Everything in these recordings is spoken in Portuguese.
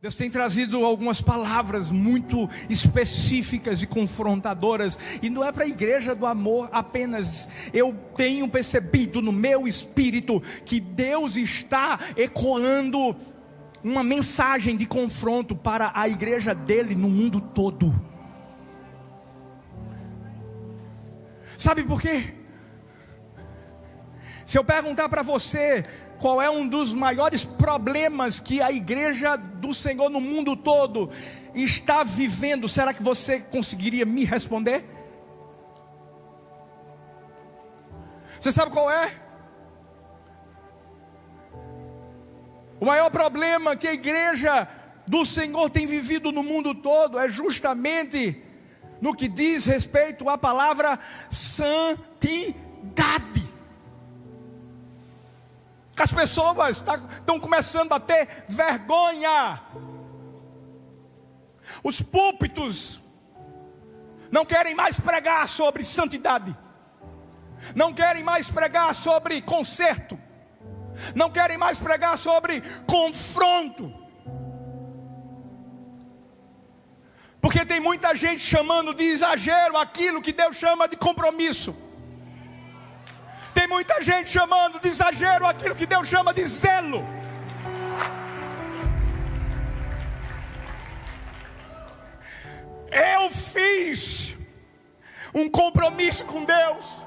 Deus tem trazido algumas palavras muito específicas e confrontadoras, e não é para a igreja do amor apenas. Eu tenho percebido no meu espírito que Deus está ecoando uma mensagem de confronto para a igreja dele no mundo todo. Sabe por quê? Se eu perguntar para você qual é um dos maiores problemas que a igreja do Senhor no mundo todo está vivendo, será que você conseguiria me responder? Você sabe qual é? O maior problema que a igreja do Senhor tem vivido no mundo todo é justamente no que diz respeito à palavra santidade. As pessoas estão começando a ter vergonha. Os púlpitos não querem mais pregar sobre santidade, não querem mais pregar sobre conserto, não querem mais pregar sobre confronto, porque tem muita gente chamando de exagero aquilo que Deus chama de compromisso. Tem muita gente chamando de exagero aquilo que Deus chama de zelo. Eu fiz um compromisso com Deus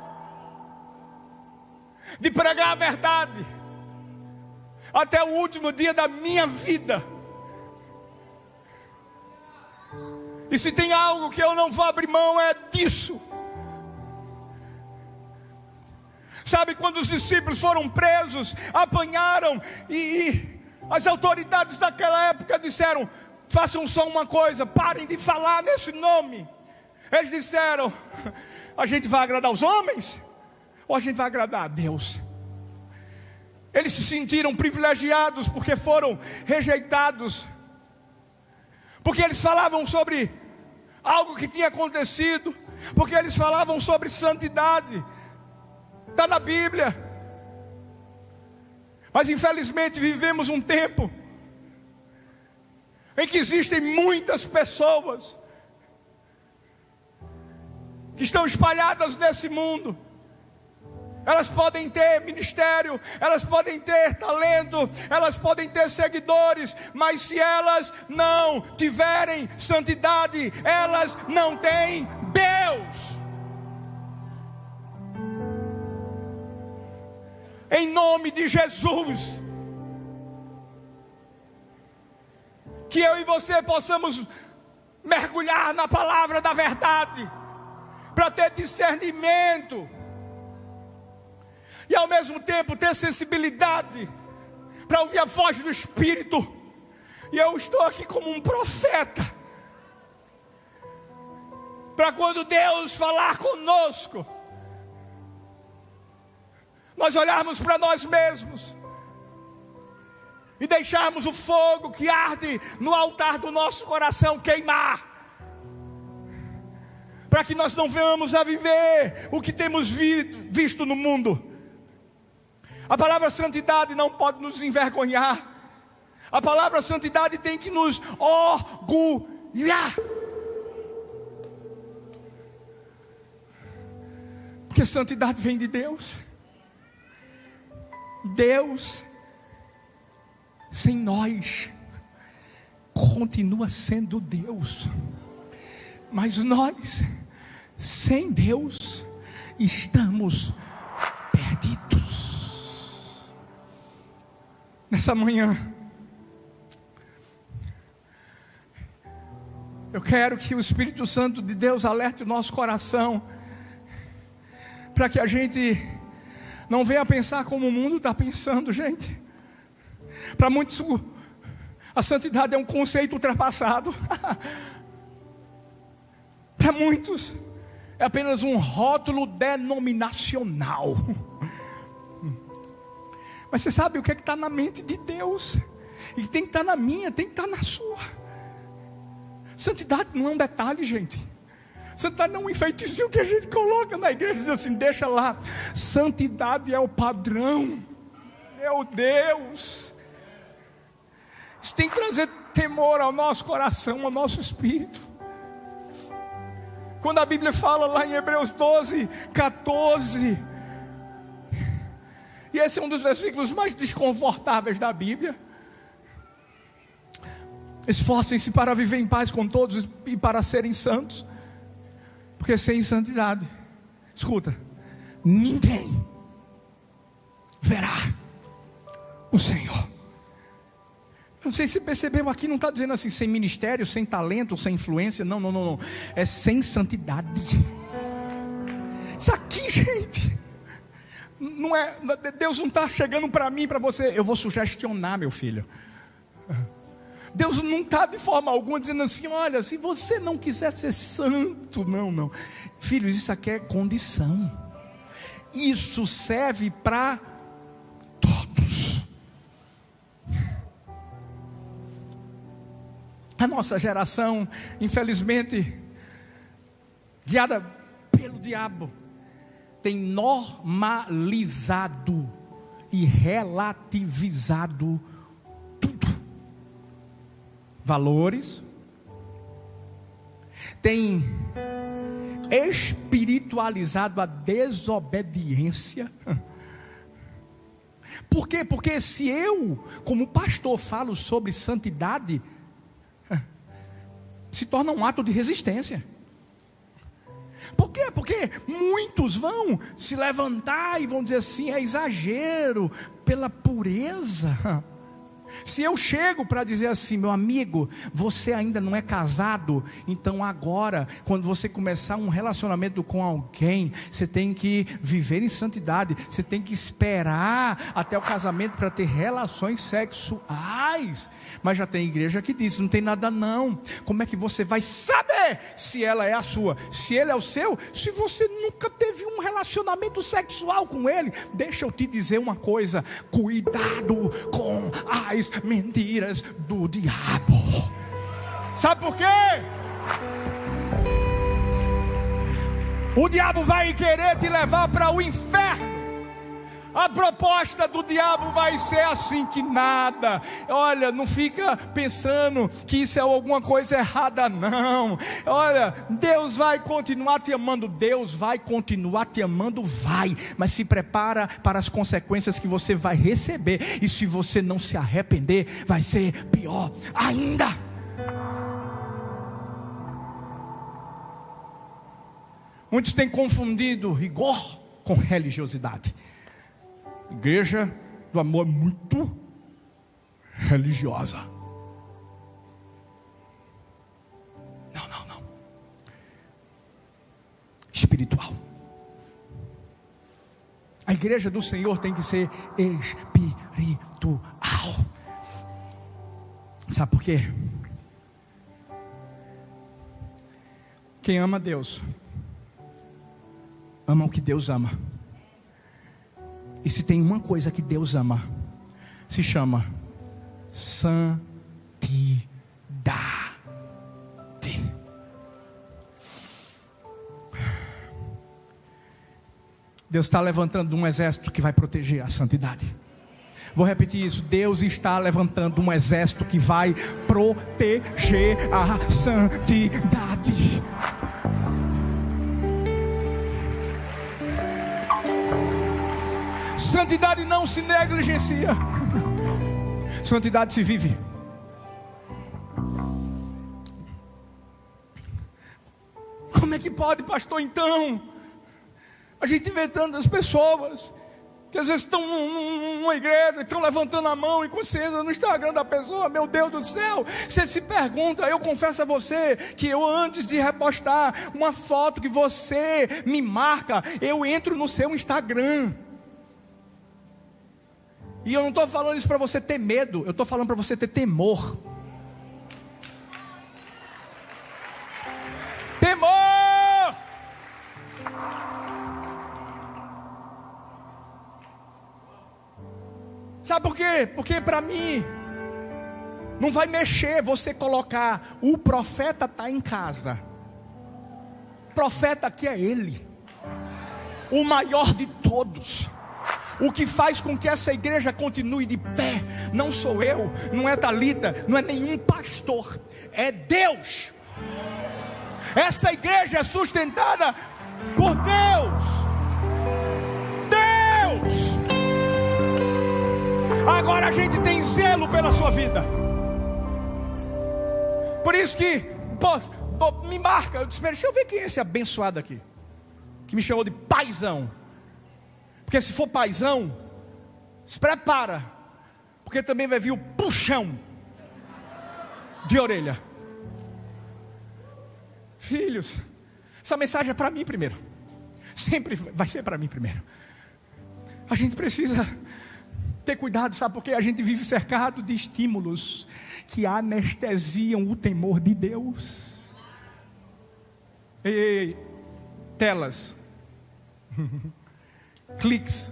de pregar a verdade até o último dia da minha vida. E se tem algo que eu não vou abrir mão é disso. Sabe, quando os discípulos foram presos, apanharam, e as autoridades daquela época disseram: façam só uma coisa, parem de falar nesse nome. Eles disseram: a gente vai agradar os homens? Ou a gente vai agradar a Deus? Eles se sentiram privilegiados porque foram rejeitados, porque eles falavam sobre algo que tinha acontecido, porque eles falavam sobre santidade. Está na Bíblia. Mas infelizmente vivemos um tempo em que existem muitas pessoas que estão espalhadas nesse mundo. Elas podem ter ministério, elas podem ter talento, elas podem ter seguidores, mas se elas não tiverem santidade, elas não têm Deus. Em nome de Jesus, que eu e você possamos mergulhar na palavra da verdade, para ter discernimento, e ao mesmo tempo ter sensibilidade, para ouvir a voz do Espírito. E eu estou aqui como um profeta, para quando Deus falar conosco, nós olharmos para nós mesmos e deixarmos o fogo que arde no altar do nosso coração queimar, para que nós não venhamos a viver o que temos visto no mundo. A palavra santidade não pode nos envergonhar. A palavra santidade tem que nos orgulhar, porque santidade vem de Deus. Deus sem nós continua sendo Deus, mas nós sem Deus estamos perdidos. Nessa manhã eu quero que o Espírito Santo de Deus alerte o nosso coração, para que a gente não venha pensar como o mundo está pensando, gente. Para muitos, a santidade é um conceito ultrapassado. Para muitos, é apenas um rótulo denominacional. Mas você sabe o que está na mente de Deus? E tem que estar na minha, tem que estar na sua. Santidade não é um detalhe, gente. Santidade não é um enfeitezinho que a gente coloca na igreja e diz assim: deixa lá. Santidade é o padrão. Meu Deus, isso tem que trazer temor ao nosso coração, ao nosso espírito. Quando a Bíblia fala lá em Hebreus 12, 14, e esse é um dos versículos mais desconfortáveis da Bíblia: esforcem-se para viver em paz com todos e para serem santos, porque sem santidade, escuta, ninguém verá o Senhor. Não sei se você percebeu aqui, não está dizendo assim, sem ministério, sem talento, sem influência. Não. É sem santidade. Isso aqui, gente, não é, Deus não está chegando para mim, para você: eu vou sugestionar, meu filho. Deus não está de forma alguma dizendo assim: olha, se você não quiser ser santo, não. Filhos, isso aqui é condição. Isso serve para todos. A nossa geração, infelizmente, guiada pelo diabo, tem normalizado e relativizado tudo. Valores, tem espiritualizado a desobediência. Por quê? Porque se eu, como pastor, falo sobre santidade, se torna um ato de resistência. Por quê? Porque muitos vão se levantar e vão dizer assim: é exagero pela pureza. Se eu chego para dizer assim: meu amigo, você ainda não é casado, então agora, quando você começar um relacionamento com alguém, você tem que viver em santidade, você tem que esperar até o casamento para ter relações sexuais. Mas já tem igreja que diz: não tem nada não. Como é que você vai saber se ela é a sua, se ele é o seu, se você nunca teve um relacionamento sexual com ele? Deixa eu te dizer uma coisa: cuidado com as mentiras do diabo. Sabe por quê? O diabo vai querer te levar para o inferno. A proposta do diabo vai ser assim: que nada, olha, não fica pensando que isso é alguma coisa errada, não. Olha, Deus vai continuar te amando. Deus vai continuar te amando, vai. Mas se prepara para as consequências que você vai receber. E se você não se arrepender, vai ser pior ainda. Muitos têm confundido rigor com religiosidade. Igreja do amor é muito religiosa. Não. Espiritual. A igreja do Senhor tem que ser espiritual. Sabe por quê? Quem ama Deus, ama o que Deus ama. E se tem uma coisa que Deus ama, se chama santidade. Deus está levantando um exército que vai proteger a santidade. Vou repetir isso: Deus está levantando um exército que vai proteger a santidade. Santidade não se negligencia. Santidade se vive. Como é que pode, pastor, então? A gente vê tantas pessoas que às vezes estão numa igreja, estão levantando a mão e consciência no Instagram da pessoa. Meu Deus do céu, você se pergunta. Eu confesso a você que eu, antes de repostar uma foto que você me marca, eu entro no seu Instagram. E eu não estou falando isso para você ter medo, eu estou falando para você ter temor. Temor! Sabe por quê? Porque para mim não vai mexer você colocar: o profeta está em casa. O profeta aqui é ele, o maior de todos. O que faz com que essa igreja continue de pé não sou eu, não é Thalita, não é nenhum pastor, é Deus. Essa igreja é sustentada por Deus. Agora a gente tem zelo pela sua vida. Por isso que me marca. Eu disse, deixa eu ver quem é esse abençoado aqui, que me chamou de paizão. Porque se for paizão, se prepara, porque também vai vir o puxão de orelha. Filhos, essa mensagem é para mim primeiro. Sempre vai ser para mim primeiro. A gente precisa ter cuidado, sabe? Porque a gente vive cercado de estímulos que anestesiam o temor de Deus. Ei, telas, cliques,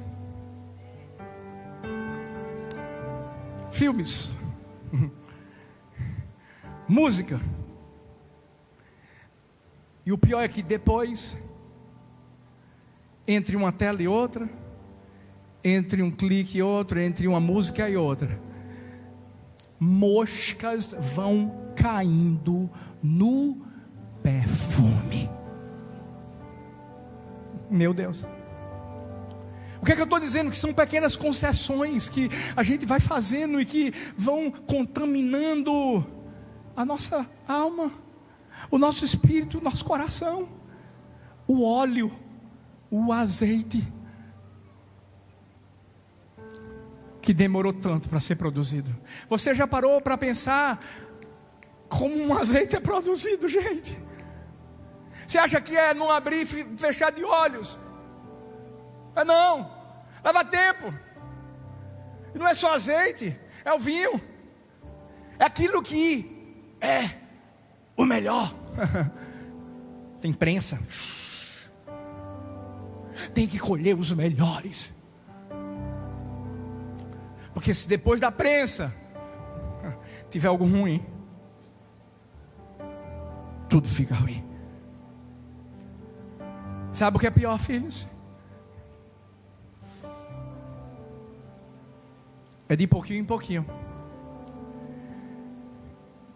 filmes, música. E o pior é que depois, entre uma tela e outra, entre um clique e outro, entre uma música e outra, moscas vão caindo no perfume. Meu Deus. O que é que eu estou dizendo? Que são pequenas concessões que a gente vai fazendo e que vão contaminando a nossa alma, o nosso espírito, o nosso coração. O óleo, o azeite, que demorou tanto para ser produzido. Você já parou para pensar como um azeite é produzido, gente? Você acha que é não abrir e fechar de olhos? Não, leva tempo. E não é só azeite, é o vinho, é aquilo que é o melhor. Tem prensa, tem que colher os melhores. Porque se depois da prensa tiver algo ruim, tudo fica ruim. Sabe o que é pior, filhos? É de pouquinho em pouquinho,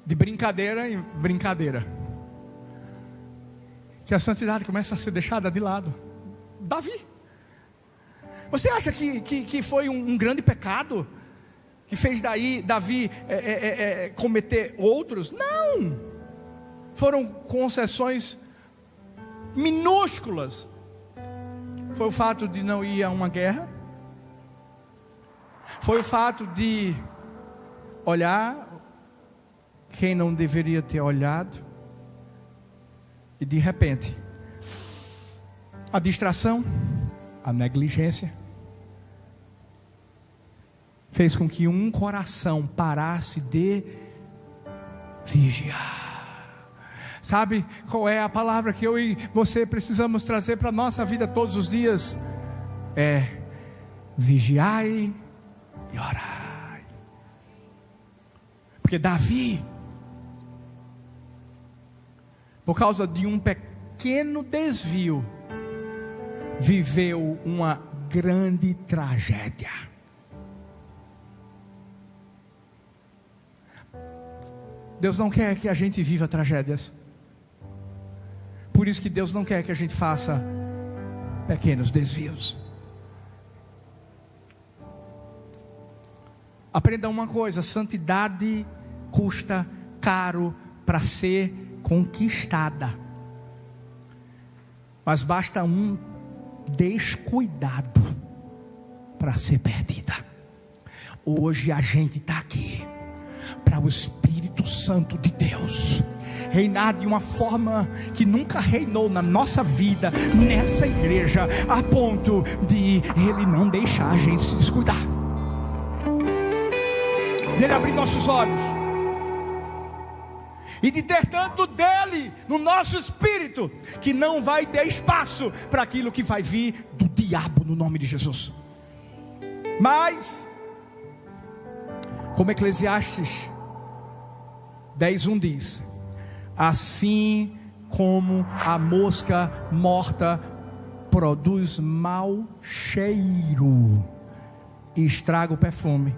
de brincadeira em brincadeira, que a santidade começa a ser deixada de lado. Davi, você acha que foi um grande pecado que fez Davi cometer outros? Não, foram concessões minúsculas. Foi o fato de não ir a uma guerra, foi o fato de olhar quem não deveria ter olhado, e de repente a distração, a negligência fez com que um coração parasse de vigiar. Sabe qual é a palavra que eu e você precisamos trazer para a nossa vida todos os dias? É vigiai e orai. Porque Davi, por causa de um pequeno desvio, viveu uma grande tragédia. Deus não quer que a gente viva tragédias. Por isso que Deus não quer que a gente faça pequenos desvios. Aprenda uma coisa: santidade custa caro para ser conquistada. Mas basta um descuidado para ser perdida. Hoje a gente está aqui para o Espírito Santo de Deus reinar de uma forma que nunca reinou na nossa vida, nessa igreja, a ponto de Ele não deixar a gente se descuidar, dele abrir nossos olhos e de ter tanto dele no nosso espírito, que não vai ter espaço para aquilo que vai vir do diabo, no nome de Jesus. Mas, como Eclesiastes 10:1 diz: assim como a mosca morta produz mau cheiro e estraga o perfume.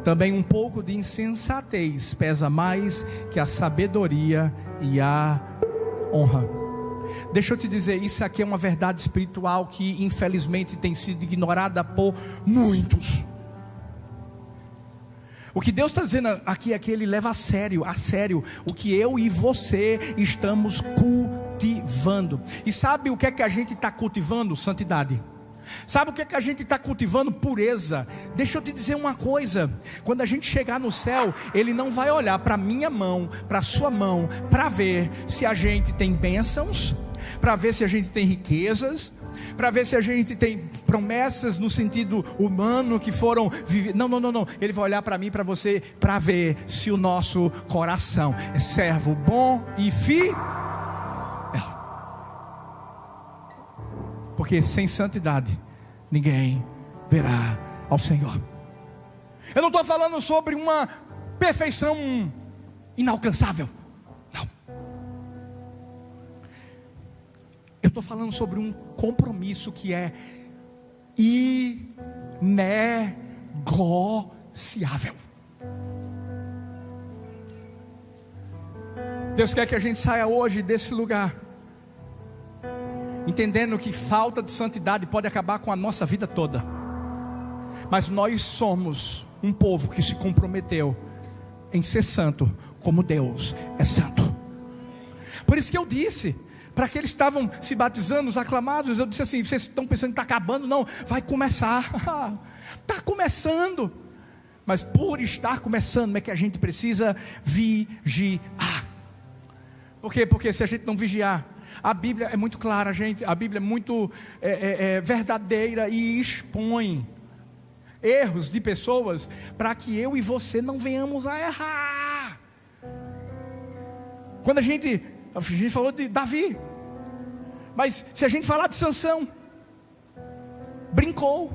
Também um pouco de insensatez pesa mais que a sabedoria e a honra. Deixa eu te dizer, isso aqui é uma verdade espiritual que infelizmente tem sido ignorada por muitos. O que Deus está dizendo aqui é que Ele leva a sério o que eu e você estamos cultivando. E sabe o que é que a gente está cultivando? Santidade. Sabe o que é que a gente está cultivando? Pureza. Deixa eu te dizer uma coisa: quando a gente chegar no céu, Ele não vai olhar para a minha mão, para a sua mão, para ver se a gente tem bênçãos, para ver se a gente tem riquezas, para ver se a gente tem promessas no sentido humano que foram vividas. Não. Ele vai olhar para mim, para você, para ver se o nosso coração é servo bom e fiel. Porque sem santidade ninguém verá ao Senhor. Eu não estou falando sobre uma perfeição inalcançável. Não. Eu estou falando sobre um compromisso que é inegociável. Deus quer que a gente saia hoje desse lugar entendendo que falta de santidade pode acabar com a nossa vida toda. Mas nós somos um povo que se comprometeu em ser santo, como Deus é santo. Por isso que eu disse para aqueles que estavam se batizando, os aclamados, eu disse assim: vocês estão pensando que está acabando? Não, vai começar. Está começando. Mas por estar começando é que a gente precisa vigiar. Por quê? Porque se a gente não vigiar, a Bíblia é muito clara, gente. A Bíblia é muito verdadeira e expõe erros de pessoas para que eu e você não venhamos a errar. Quando a gente falou de Davi, mas se a gente falar de Sansão, brincou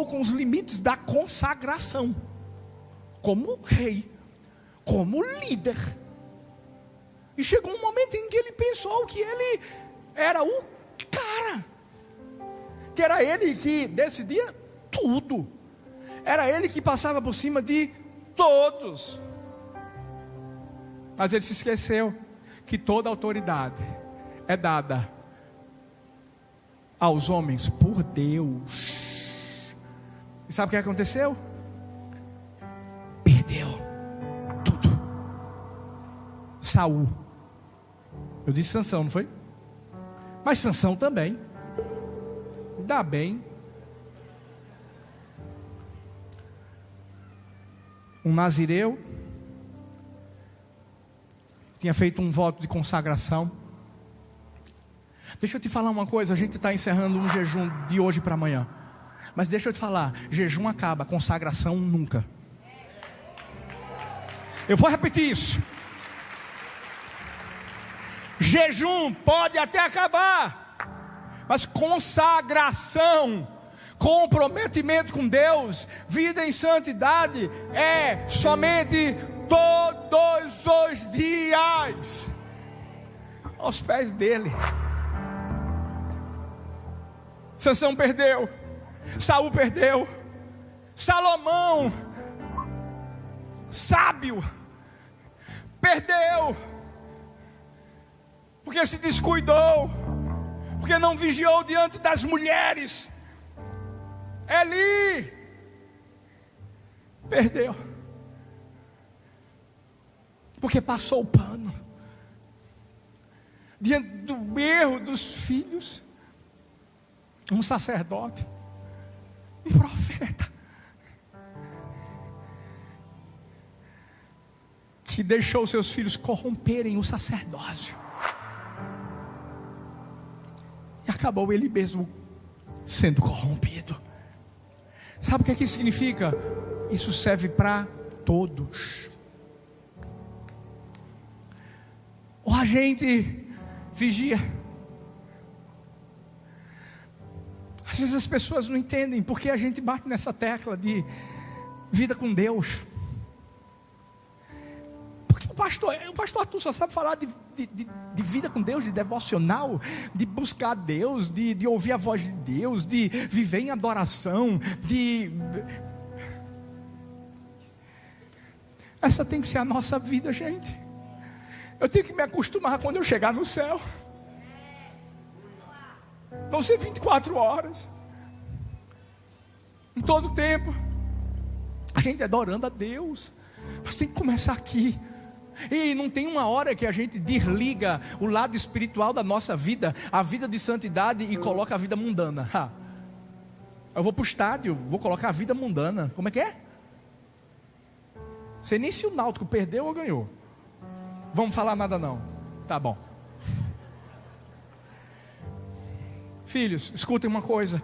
com os limites da consagração, como rei, como líder. E chegou um momento em que ele pensou que ele era o cara, que era ele que decidia tudo, era ele que passava por cima de todos. Mas ele se esqueceu que toda autoridade é dada aos homens por Deus. E sabe o que aconteceu? Perdeu tudo. Saul, eu disse Sansão, não foi? Mas Sansão também, dá bem. Um nazireu tinha feito um voto de consagração. Deixa eu te falar uma coisa, a gente está encerrando um jejum de hoje para amanhã. Mas deixa eu te falar, jejum acaba, consagração nunca. Eu vou repetir isso. Jejum pode até acabar, mas consagração, comprometimento com Deus, vida em santidade é somente todos os dias aos pés dele. Sansão perdeu, Saul perdeu, Salomão, sábio, perdeu, porque se descuidou, porque não vigiou diante das mulheres. Eli perdeu, porque passou o pano diante do erro dos filhos. Um sacerdote, um profeta, que deixou seus filhos corromperem o sacerdócio, e acabou ele mesmo sendo corrompido. Sabe o que é que isso significa? Isso serve para todos. Ou a gente vigia. Às vezes as pessoas não entendem porque a gente bate nessa tecla de vida com Deus. Porque o pastor Arthur só sabe falar de vida com Deus, de devocional, de buscar Deus, de ouvir a voz de Deus, de viver em adoração, Essa tem que ser a nossa vida, gente. Eu tenho que me acostumar quando eu chegar no céu. Vão ser 24 horas. Em todo tempo. A gente adorando a Deus. Mas tem que começar aqui. E não tem uma hora que a gente desliga o lado espiritual da nossa vida, a vida de santidade, e coloca a vida mundana. Eu vou para o estádio, vou colocar a vida mundana. Como é que é? Sei nem se o Náutico perdeu ou ganhou. Vamos falar nada não. Tá bom. Filhos, escutem uma coisa.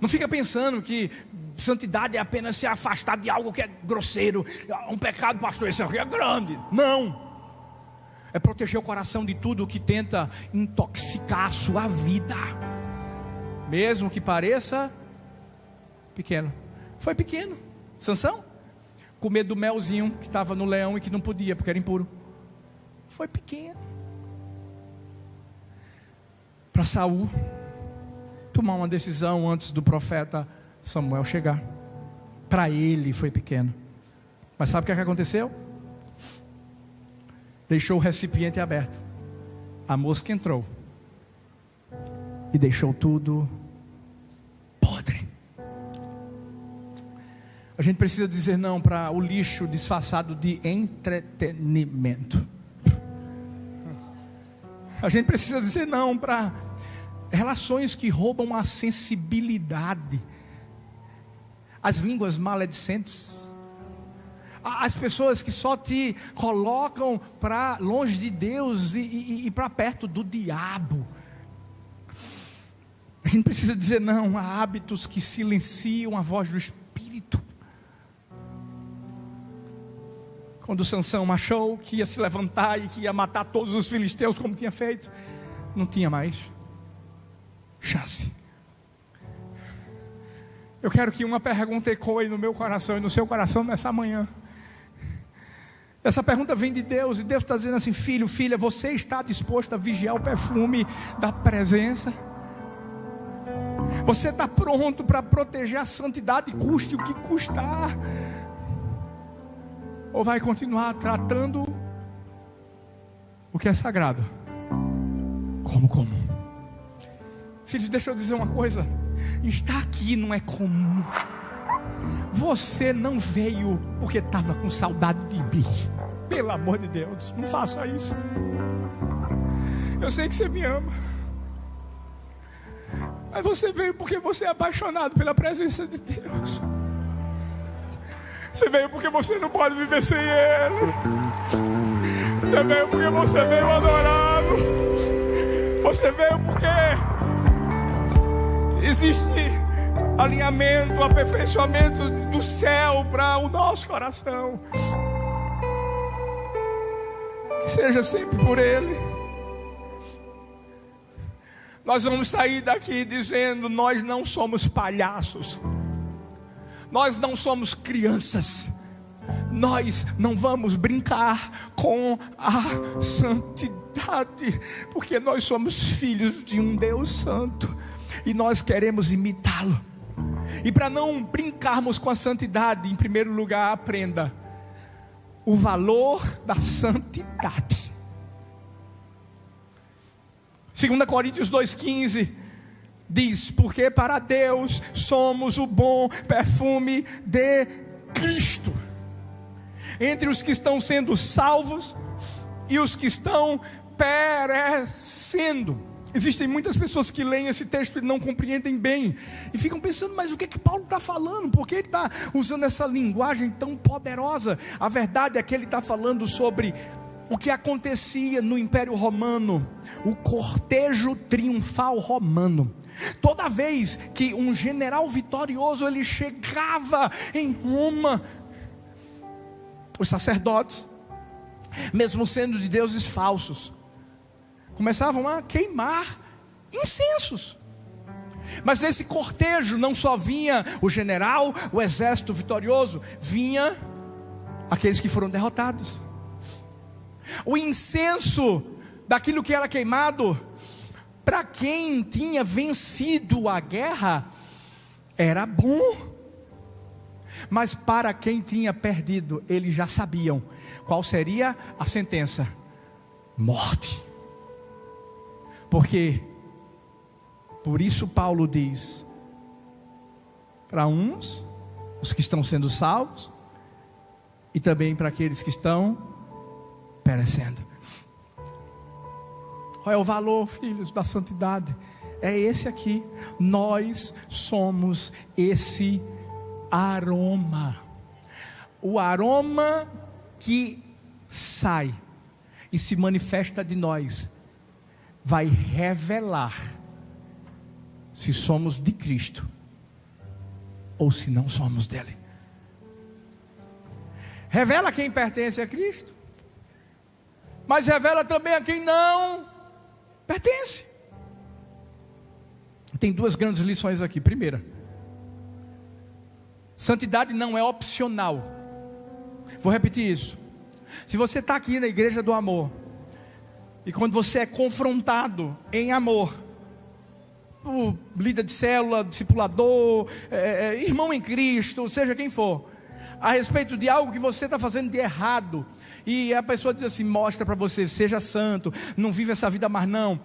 Não fica pensando que santidade é apenas se afastar de algo que é grosseiro. Um pecado, pastor, esse aqui é grande. Não. É proteger o coração de tudo que tenta intoxicar a sua vida. Mesmo que pareça pequeno. Foi pequeno. Sansão? Com medo do melzinho que estava no leão e que não podia porque era impuro. Foi pequeno. Para Saul tomar uma decisão antes do profeta Samuel chegar. Para ele foi pequeno. Mas sabe o que aconteceu? Deixou o recipiente aberto. A mosca entrou e deixou tudo podre. A gente precisa dizer não para o lixo disfarçado de entretenimento. A gente precisa dizer não para relações que roubam a sensibilidade, as línguas maledicentes, as pessoas que só te colocam para longe de Deus e para perto do diabo. A gente precisa dizer não a hábitos que silenciam a voz do Espírito. Quando Sansão achou que ia se levantar e que ia matar todos os filisteus como tinha feito, não tinha mais chance. Eu quero que uma pergunta ecoe no meu coração e no seu coração nessa manhã. Essa pergunta vem de Deus, e Deus está dizendo assim: filho, filha, você está disposto a vigiar o perfume da presença? Você está pronto para proteger a santidade, custe o que custar? Ou vai continuar tratando o que é sagrado como comum? Filhos, deixa eu dizer uma coisa. Estar aqui não é comum. Você não veio porque estava com saudade de mim. Pelo amor de Deus, não faça isso. Eu sei que você me ama, mas você veio porque você é apaixonado pela presença de Deus. Você veio porque você não pode viver sem Ele. Você veio porque você veio adorá-lo. Você veio porque existe alinhamento, aperfeiçoamento do céu para o nosso coração. Que seja sempre por Ele. Nós vamos sair daqui dizendo: nós não somos palhaços. Nós não somos crianças. Nós não vamos brincar com a santidade, porque nós somos filhos de um Deus santo e nós queremos imitá-lo. E para não brincarmos com a santidade, em primeiro lugar, aprenda o valor da santidade. 2 Coríntios 2,15 diz: porque para Deus somos o bom perfume de Cristo entre os que estão sendo salvos e os que estão perecendo. Existem muitas pessoas que leem esse texto e não compreendem bem, e ficam pensando: mas o que é que Paulo está falando? Por que ele está usando essa linguagem tão poderosa? A verdade é que ele está falando sobre o que acontecia no Império Romano, o cortejo triunfal romano. Toda vez que um general vitorioso ele chegava em Roma, os sacerdotes, mesmo sendo de deuses falsos, começavam a queimar incensos. Mas nesse cortejo não só vinha o general, o exército vitorioso, vinha aqueles que foram derrotados. O incenso daquilo que era queimado, para quem tinha vencido a guerra, era bom. Mas para quem tinha perdido, eles já sabiam qual seria a sentença: morte. Porque, por isso Paulo diz, para uns, os que estão sendo salvos, e também para aqueles que estão perecendo. Qual é o valor, filhos, da santidade? É esse aqui. Nós somos esse aroma. O aroma que sai e se manifesta de nós vai revelar se somos de Cristo ou se não somos dele. Revela quem pertence a Cristo, mas revela também a quem não pertence. Tem duas grandes lições aqui. Primeira, santidade não é opcional. Vou repetir isso. Se você está aqui na igreja do amor, e quando você é confrontado em amor, o líder de célula, discipulador, irmão em Cristo, seja quem for, a respeito de algo que você está fazendo de errado, e a pessoa diz assim, mostra para você, seja santo, não vive essa vida mais não,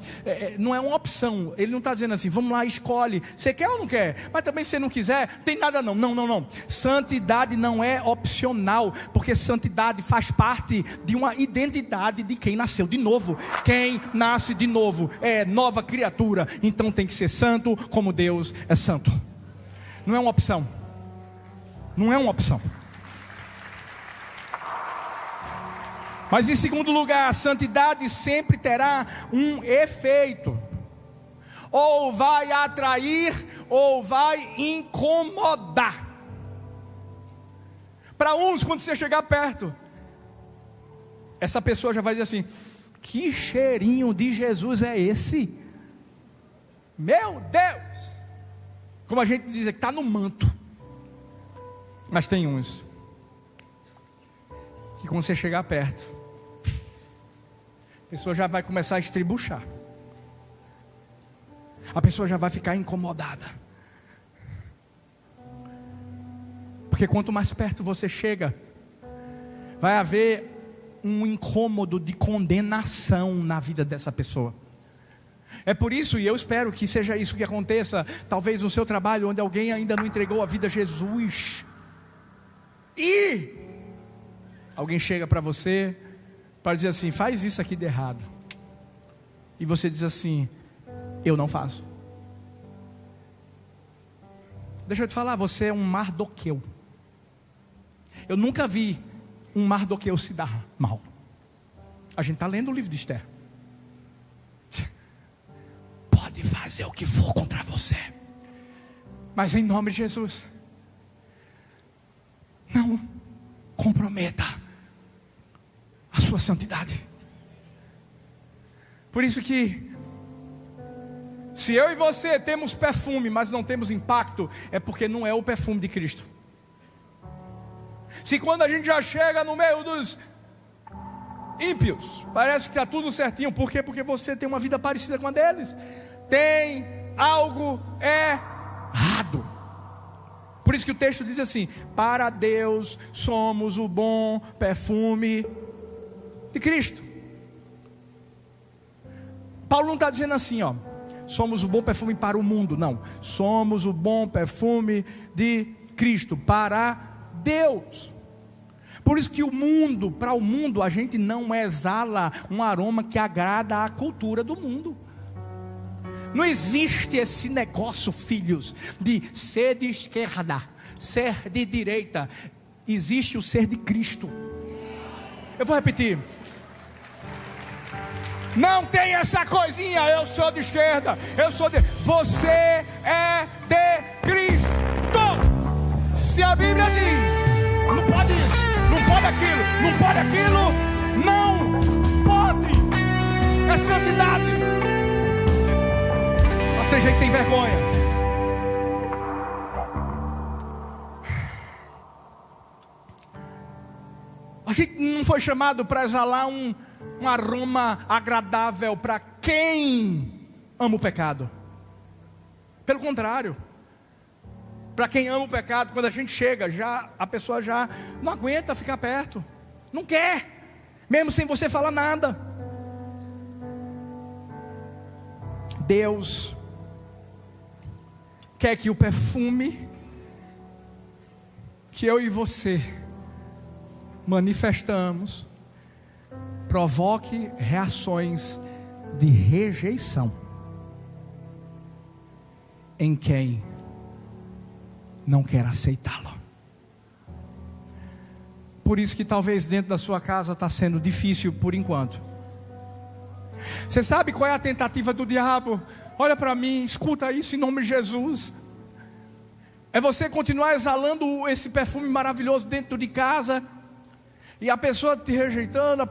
não é uma opção. Ele não está dizendo assim, vamos lá, escolhe, você quer ou não quer, mas também se você não quiser, tem nada não. Não, santidade não é opcional, porque santidade faz parte de uma identidade de quem nasceu de novo. Quem nasce de novo é nova criatura, então tem que ser santo como Deus é santo. Não é uma opção. Não é uma opção. Mas em segundo lugar, a santidade sempre terá um efeito. Ou vai atrair, ou vai incomodar. Para uns, quando você chegar perto, essa pessoa já vai dizer assim, que cheirinho de Jesus é esse? Meu Deus! Como a gente diz, que está no manto. Mas tem uns que quando você chegar perto, a pessoa já vai começar a estribuchar. A pessoa já vai ficar incomodada. Porque quanto mais perto você chega, vai haver um incômodo de condenação na vida dessa pessoa. É por isso, e eu espero que seja isso que aconteça, talvez no seu trabalho, onde alguém ainda não entregou a vida a Jesus, e alguém chega para você para dizer assim, faz isso aqui de errado, e você diz assim, eu não faço. Deixa eu te falar, você é um Mardoqueu. Eu nunca vi um Mardoqueu se dar mal. A gente está lendo o livro de Esther. Pode fazer o que for contra você, mas em nome de Jesus, não comprometa a sua santidade. Por isso que, se eu e você temos perfume, mas não temos impacto, é porque não é o perfume de Cristo. Se quando a gente já chega no meio dos ímpios, parece que está tudo certinho. Por quê? Porque você tem uma vida parecida com a deles. Tem algo errado. Por isso que o texto diz assim, para Deus somos o bom perfume de Cristo. Paulo não está dizendo assim, ó, somos o bom perfume para o mundo. Não, somos o bom perfume de Cristo para Deus. Por isso que para o mundo a gente não exala um aroma que agrada à cultura do mundo. Não existe esse negócio, filhos, de ser de esquerda, ser de direita. Existe o ser de Cristo. Eu vou repetir. Não tem essa coisinha, eu sou de esquerda, eu sou de... Você é de Cristo. Se a Bíblia diz, não pode isso, não pode aquilo, não pode aquilo, não pode. É santidade. Mas tem gente que tem vergonha. A gente não foi chamado para exalar um aroma agradável para quem ama o pecado. Pelo contrário, para quem ama o pecado, quando a gente chega, a pessoa já não aguenta ficar perto, não quer, mesmo sem você falar nada. Deus quer que o perfume que eu e você manifestamos provoque reações de rejeição em quem não quer aceitá-lo. Por isso que talvez dentro da sua casa está sendo difícil por enquanto. Você sabe qual é a tentativa do diabo? Olha para mim, escuta isso em nome de Jesus. É você continuar exalando esse perfume maravilhoso dentro de casa, e a pessoa te rejeitando,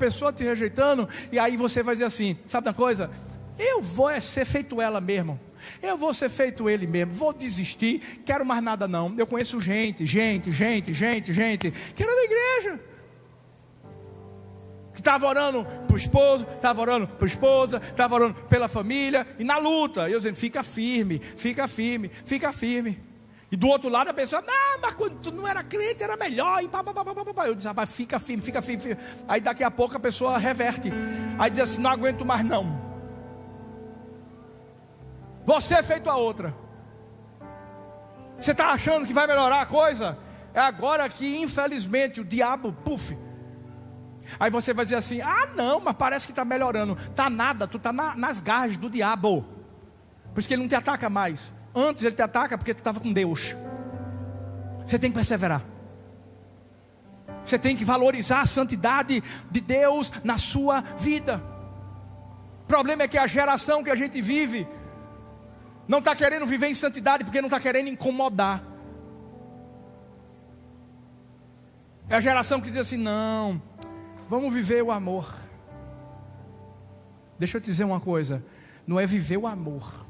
e aí você vai dizer assim, sabe uma coisa? Eu vou ser feito ela mesmo, eu vou ser feito ele mesmo, vou desistir, quero mais nada não. Eu conheço gente, que era da igreja, que estava orando para o esposo, estava orando para a esposa, estava orando pela família, e na luta, eu dizendo, fica firme. E do outro lado a pessoa, não, mas quando tu não era crente era melhor, e pá. Eu disse, rapaz, fica firme. Aí daqui a pouco a pessoa reverte, aí diz assim, não aguento mais não. Você é feito a outra. Você está achando que vai melhorar a coisa? É agora que infelizmente o diabo, aí você vai dizer assim, não, mas parece que está melhorando. Está nada, tu está nas garras do diabo. Por isso que ele não te ataca mais. Antes ele te ataca porque tu estava com Deus. Você tem que perseverar. Você tem que valorizar a santidade de Deus na sua vida. O problema é que a geração que a gente vive não está querendo viver em santidade porque não está querendo incomodar. É a geração que diz assim, não, vamos viver o amor. Deixa eu te dizer uma coisa, não é viver o amor.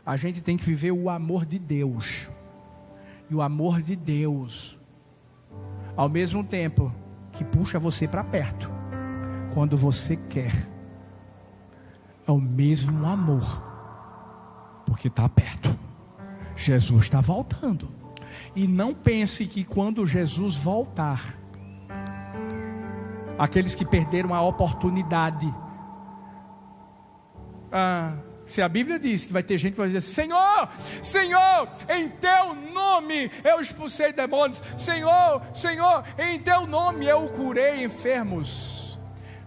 A gente tem que viver o amor de Deus. E o amor de Deus, ao mesmo tempo que puxa você para perto, quando você quer, é o mesmo amor, porque está perto. Jesus está voltando. E não pense que quando Jesus voltar, aqueles que perderam a oportunidade, se a Bíblia diz que vai ter gente que vai dizer, Senhor, em teu nome eu expulsei demônios, Senhor, em teu nome eu curei enfermos.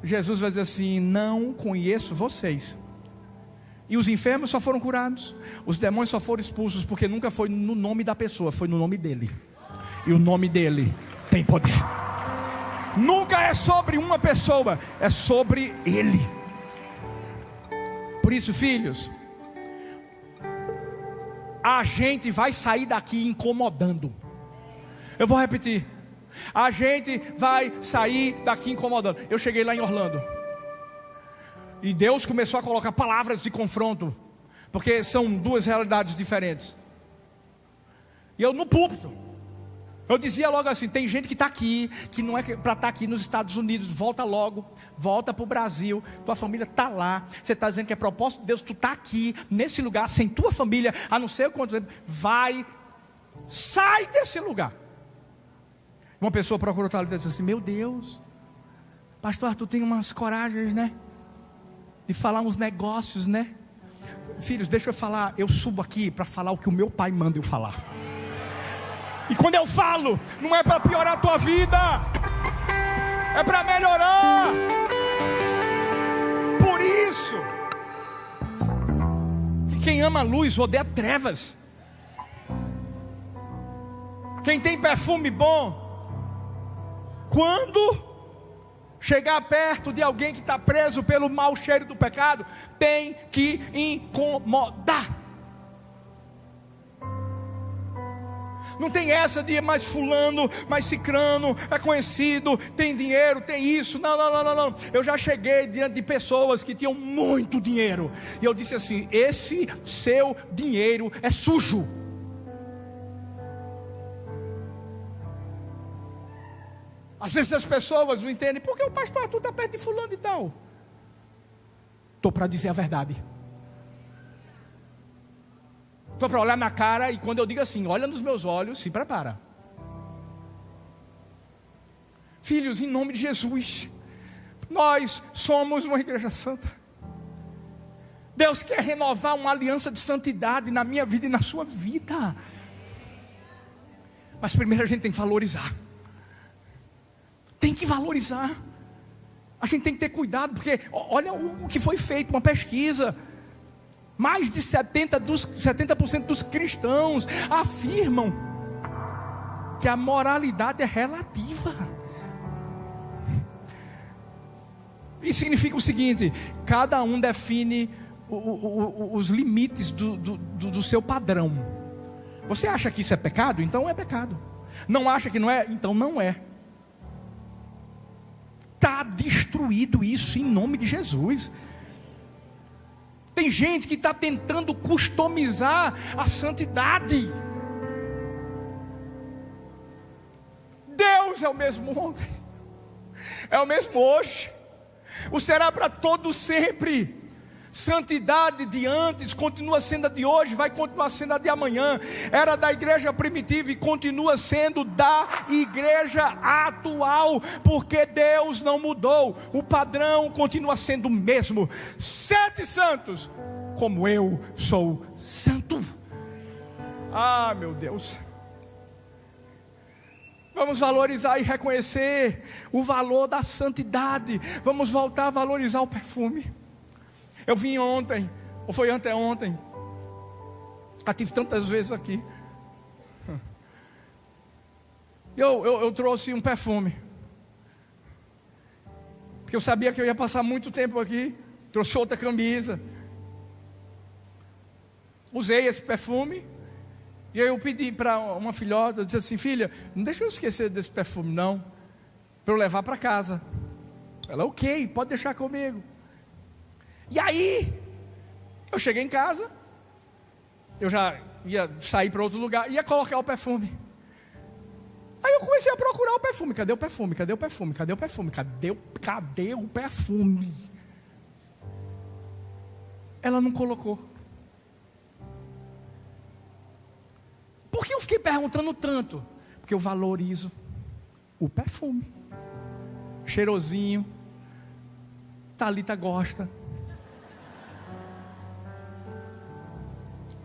Jesus vai dizer assim, não conheço vocês. E os enfermos só foram curados, os demônios só foram expulsos, porque nunca foi no nome da pessoa, foi no nome dele. E o nome dele tem poder. Nunca é sobre uma pessoa, é sobre ele. Por isso, filhos, a gente vai sair daqui incomodando. Eu vou repetir. A gente vai sair daqui incomodando. Eu cheguei lá em Orlando, e Deus começou a colocar palavras de confronto, porque são duas realidades diferentes. E eu no púlpito, eu dizia logo assim, tem gente que está aqui, que não é para estar aqui nos Estados Unidos, volta logo, volta para o Brasil, tua família está lá, você está dizendo que é propósito de Deus, tu está aqui, nesse lugar, sem tua família, a não ser quanto tempo, sai desse lugar. Uma pessoa procurou outra ali e disse assim, meu Deus, pastor, tu tem umas coragens, né, de falar uns negócios, né? Filhos, deixa eu falar, eu subo aqui para falar o que o meu pai manda eu falar. E quando eu falo, não é para piorar a tua vida, é para melhorar. Por isso que quem ama a luz odeia trevas. Quem tem perfume bom, quando chegar perto de alguém que está preso pelo mau cheiro do pecado, tem que incomodar. Não tem essa de mais fulano, mais cicrano, é conhecido, tem dinheiro, tem isso. Não. Eu já cheguei diante de pessoas que tinham muito dinheiro, e eu disse assim, esse seu dinheiro é sujo. Às vezes as pessoas não entendem, por que o pastor Arthur está perto de fulano e tal? Estou para dizer a verdade. Estou para olhar na cara, e quando eu digo assim, olha nos meus olhos, se prepara. Filhos, em nome de Jesus, nós somos uma igreja santa. Deus quer renovar uma aliança de santidade na minha vida e na sua vida. Mas primeiro a gente tem que valorizar. Tem que valorizar. A gente tem que ter cuidado, porque olha o que foi feito, uma pesquisa. Mais de 70% dos cristãos afirmam que a moralidade é relativa. Isso significa o seguinte: cada um define os limites do seu padrão. Você acha que isso é pecado? Então é pecado. Não acha que não é? Então não é. Está destruído isso em nome de Jesus. Tem gente que está tentando customizar a santidade. Deus é o mesmo ontem, é o mesmo hoje, o será para todo sempre. Santidade de antes continua sendo a de hoje, vai continuar sendo a de amanhã. Era da igreja primitiva e continua sendo da igreja atual, porque Deus não mudou, o padrão continua sendo o mesmo. Sede santos, como eu sou santo. Ah, meu Deus. Vamos valorizar e reconhecer o valor da santidade. Vamos voltar a valorizar o perfume. Eu vim ontem, ou foi anteontem, já tive tantas vezes aqui. Eu trouxe um perfume, porque eu sabia que eu ia passar muito tempo aqui. Trouxe outra camisa, usei esse perfume. E aí eu pedi para uma filhota, eu disse assim: filha, não deixa eu esquecer desse perfume não, para eu levar para casa. Ela: ok, pode deixar comigo. E aí, eu cheguei em casa, eu já ia sair para outro lugar, ia colocar o perfume. Aí eu comecei a procurar o perfume. Cadê o perfume? Cadê o perfume? Cadê o perfume? Cadê o perfume? Ela não colocou. Por que eu fiquei perguntando tanto? Porque eu valorizo o perfume. Cheirosinho. Thalita gosta.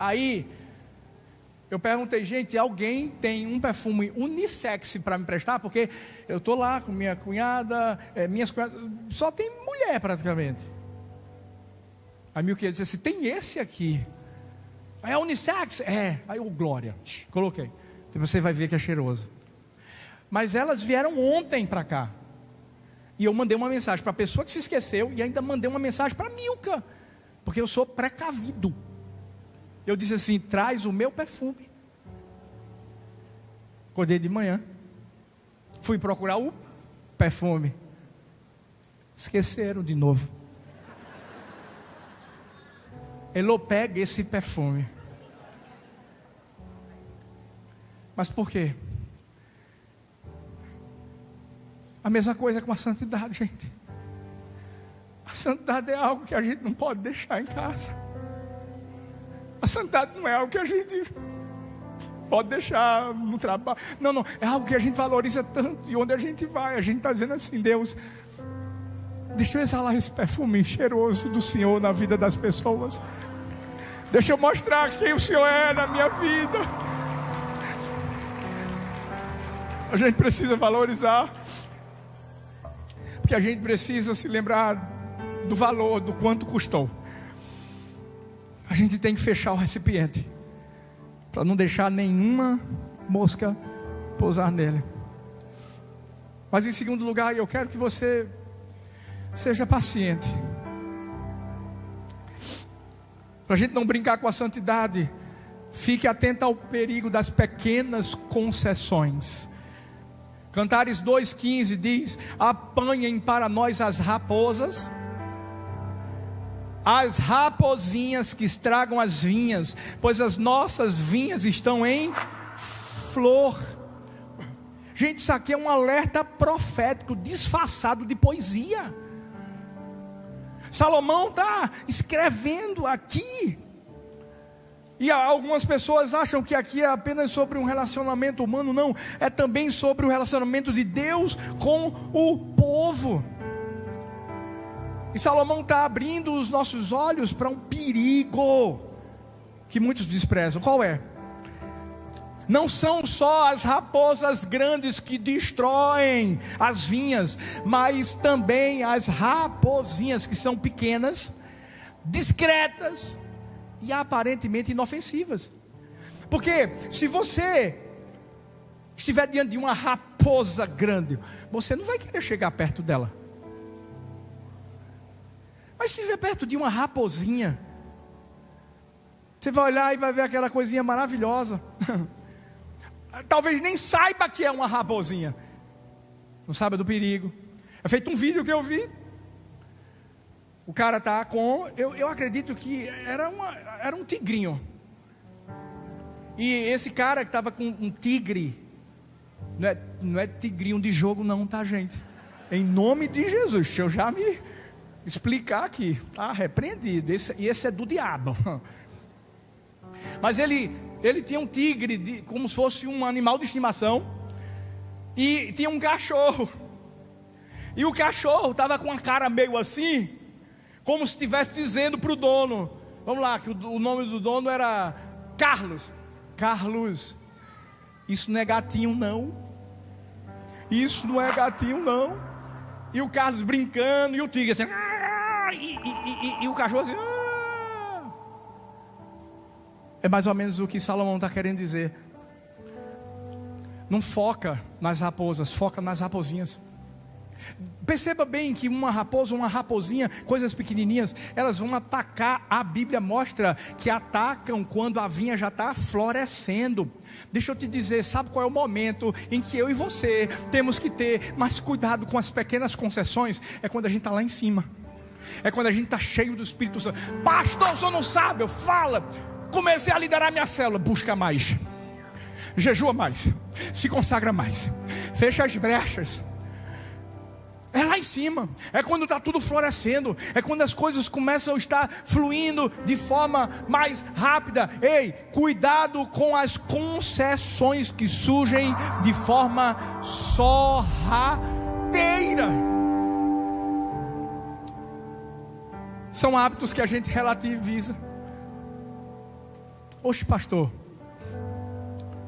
Aí, eu perguntei: gente, alguém tem um perfume unissex para me prestar? Porque eu estou lá com minha cunhada, minhas cunhadas, só tem mulher praticamente. Aí meu querido disse assim: tem esse aqui. Aí é unissex? É. Aí eu: glória, coloquei. Então você vai ver que é cheiroso. Mas elas vieram ontem para cá. E eu mandei uma mensagem para a pessoa que se esqueceu, e ainda mandei uma mensagem para a Milka, porque eu sou precavido. Eu disse assim: traz o meu perfume. Acordei de manhã, fui procurar o perfume. Esqueceram de novo. Elô, pega esse perfume. Mas por quê? A mesma coisa com a santidade, gente. A santidade é algo que a gente não pode deixar em casa. A santidade não é algo que a gente pode deixar no trabalho. Não, é algo que a gente valoriza tanto. E onde a gente vai, a gente está dizendo assim: Deus, deixa eu exalar esse perfume cheiroso do Senhor na vida das pessoas. Deixa eu mostrar quem o Senhor é na minha vida. A gente precisa valorizar, porque a gente precisa se lembrar do valor, do quanto custou. A gente tem que fechar o recipiente, para não deixar nenhuma mosca pousar nele. Mas em segundo lugar, eu quero que você seja paciente, para a gente não brincar com a santidade. Fique atento ao perigo das pequenas concessões. Cantares 2,15 diz: apanhem para nós as raposas, as raposinhas que estragam as vinhas, pois as nossas vinhas estão em flor. Gente, isso aqui é um alerta profético disfarçado de poesia. Salomão está escrevendo aqui. E algumas pessoas acham que aqui é apenas sobre um relacionamento humano. Não, é também sobre o relacionamento de Deus com o povo. E Salomão está abrindo os nossos olhos para um perigo que muitos desprezam. Qual é? Não são só as raposas grandes que destroem as vinhas, mas também as raposinhas que são pequenas, discretas e aparentemente inofensivas. Porque se você estiver diante de uma raposa grande, você não vai querer chegar perto dela. Mas se estiver perto de uma raposinha, você vai olhar e vai ver aquela coisinha maravilhosa. Talvez nem saiba que é uma raposinha. Não saiba do perigo. É feito um vídeo que eu vi. O cara está com... Eu acredito que era um tigrinho. E esse cara que estava com um tigre... Não é tigrinho de jogo não, tá, gente? Em nome de Jesus. Deixa eu já me explicar aqui. Tá repreendido. E esse é do diabo. Mas ele tinha um tigre, como se fosse um animal de estimação. E tinha um cachorro. E o cachorro estava com a cara meio assim, como se estivesse dizendo para o dono. Vamos lá, que o nome do dono era Carlos. Carlos, isso não é gatinho não. Isso não é gatinho não. E o Carlos brincando, e o tigre assim. E o cachorro assim. É mais ou menos o que Salomão está querendo dizer. Não foca nas raposas, foca nas raposinhas. Perceba bem que uma raposa, uma raposinha, coisas pequenininhas, elas vão atacar. A Bíblia mostra que atacam quando a vinha já está florescendo. Deixa eu te dizer, sabe qual é o momento em que eu e você temos que ter mais cuidado com as pequenas concessões? É quando a gente está lá em cima. É quando a gente está cheio do Espírito Santo. Pastor, o senhor não sabe, fala. Comecei a liderar minha célula. Busca mais, jejua mais, se consagra mais, fecha as brechas. É lá em cima, é quando está tudo florescendo, é quando as coisas começam a estar fluindo de forma mais rápida. Ei, cuidado com as concessões que surgem de forma sorrateira. São hábitos que a gente relativiza. Oxe, pastor,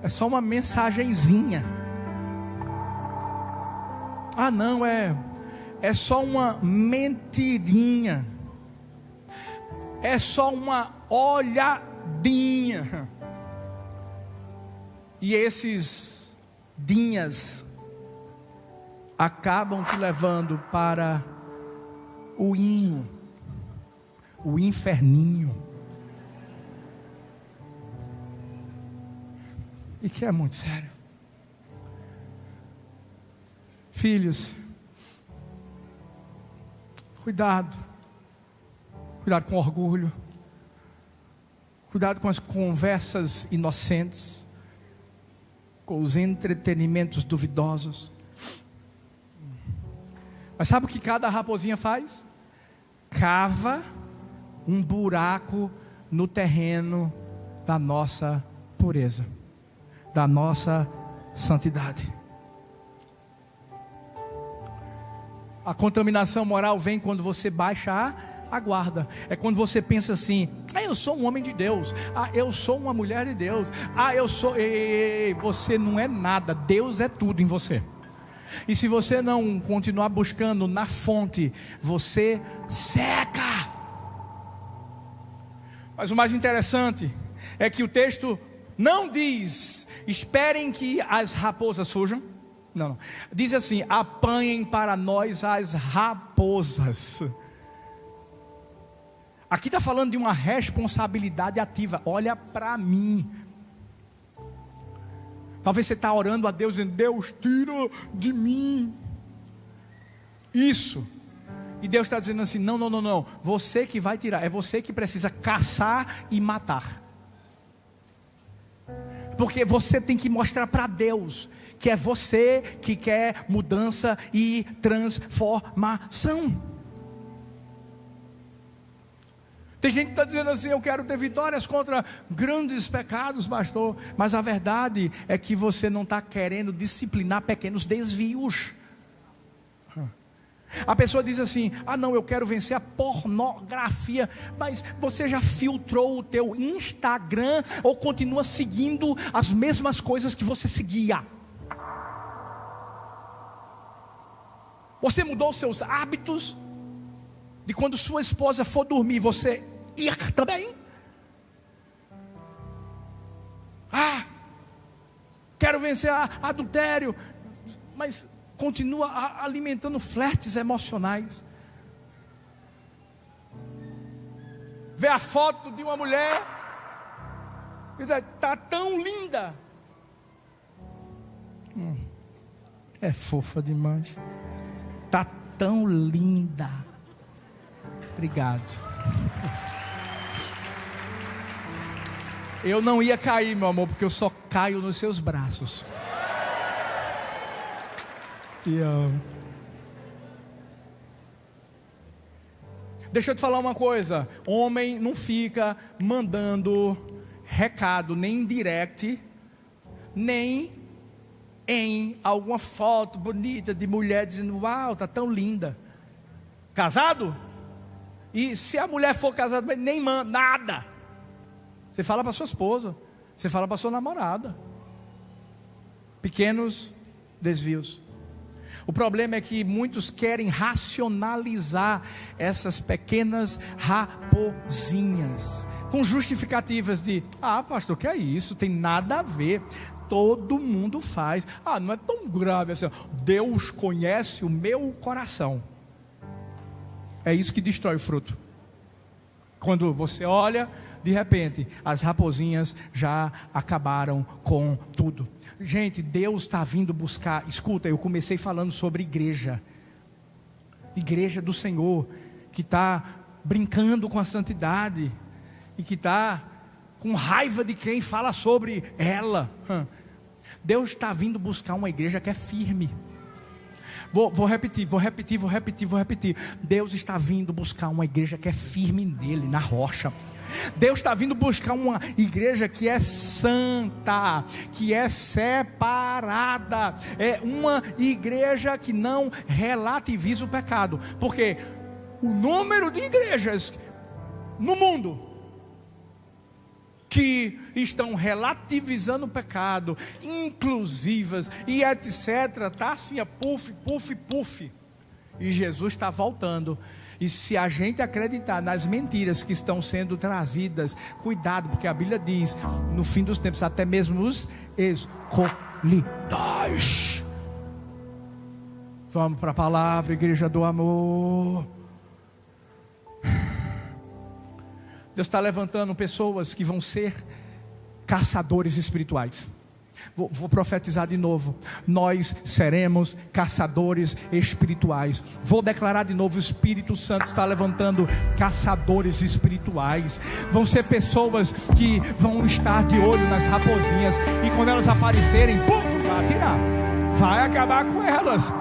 é só uma mensagenzinha. Ah, não, é só uma mentirinha. É só uma olhadinha. E esses dinhas acabam te levando para o inferninho. E que é muito sério. Filhos, cuidado com orgulho, cuidado com as conversas inocentes, com os entretenimentos duvidosos. Mas sabe o que cada raposinha faz? Cava um buraco no terreno da nossa pureza, da nossa santidade. A contaminação moral vem quando você baixa a guarda. É quando você pensa assim: eu sou um homem de Deus, eu sou uma mulher de Deus, eu sou... Você não é nada, Deus é tudo em você. E se você não continuar buscando na fonte, você seca. Mas o mais interessante é que o texto não diz: esperem que as raposas fujam. Não. Diz assim: apanhem para nós as raposas. Aqui está falando de uma responsabilidade ativa. Olha para mim. Talvez você está orando a Deus dizendo: Deus, tira de mim isso. E Deus está dizendo assim: não. Você que vai tirar. É você que precisa caçar e matar. Porque você tem que mostrar para Deus que é você que quer mudança e transformação. Tem gente que está dizendo assim: eu quero ter vitórias contra grandes pecados, pastor. Mas a verdade é que você não está querendo disciplinar pequenos desvios. A pessoa diz assim: ah não, eu quero vencer a pornografia. Mas você já filtrou o teu Instagram ou continua seguindo as mesmas coisas que você seguia? Você mudou os seus hábitos de quando sua esposa for dormir, você ir também? Ah, quero vencer adultério, mas continua alimentando flertes emocionais. Vê a foto de uma mulher e diz: está tão linda. É fofa demais. Está tão linda. Obrigado. Eu não ia cair, meu amor, porque eu só caio nos seus braços. Te amo. Deixa eu te falar uma coisa: homem não fica mandando recado, nem em direct, nem em alguma foto bonita de mulher dizendo: uau, tá tão linda. Casado? E se a mulher for casada, nem manda nada. Você fala para sua esposa, você fala para sua namorada. Pequenos desvios. O problema é que muitos querem racionalizar essas pequenas raposinhas, com justificativas de: ah pastor, que é isso? Tem nada a ver, todo mundo faz. Ah, não é tão grave assim. Deus conhece o meu coração. É isso que destrói o fruto. Quando você olha, de repente, as raposinhas já acabaram com tudo. Gente, Deus está vindo buscar. Escuta, eu comecei falando sobre igreja. Igreja do Senhor, que está brincando com a santidade e que está com raiva de quem fala sobre ela. Deus está vindo buscar uma igreja que é firme. Vou repetir. Deus está vindo buscar uma igreja que é firme nele, na rocha. Deus está vindo buscar uma igreja que é santa, que é separada. É uma igreja que não relativiza o pecado. Porque o número de igrejas no mundo que estão relativizando o pecado, inclusivas e etc, está assim, puff. E Jesus está voltando. E se a gente acreditar nas mentiras que estão sendo trazidas, cuidado, porque a Bíblia diz: no fim dos tempos, até mesmo os escolhidos. Vamos para a palavra, igreja do amor. Deus está levantando pessoas que vão ser caçadores espirituais. Vou profetizar de novo: nós seremos caçadores espirituais. Vou declarar de novo: o Espírito Santo está levantando caçadores espirituais. Vão ser pessoas que vão estar de olho nas raposinhas, e quando elas aparecerem, vai atirar, vai acabar com elas.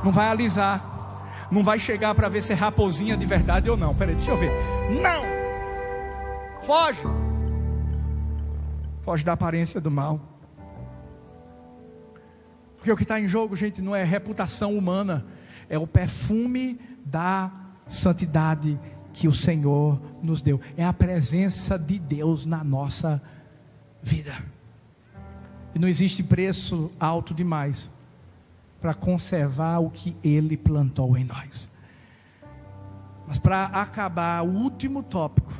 Não vai alisar, não vai chegar para ver se é raposinha de verdade ou não. Peraí, deixa eu ver. Não! Foge da aparência do mal. Porque o que está em jogo, gente, não é reputação humana, é o perfume da santidade que o Senhor nos deu. É a presença de Deus na nossa vida. E não existe preço alto demais para conservar o que Ele plantou em nós. Mas para acabar, o último tópico,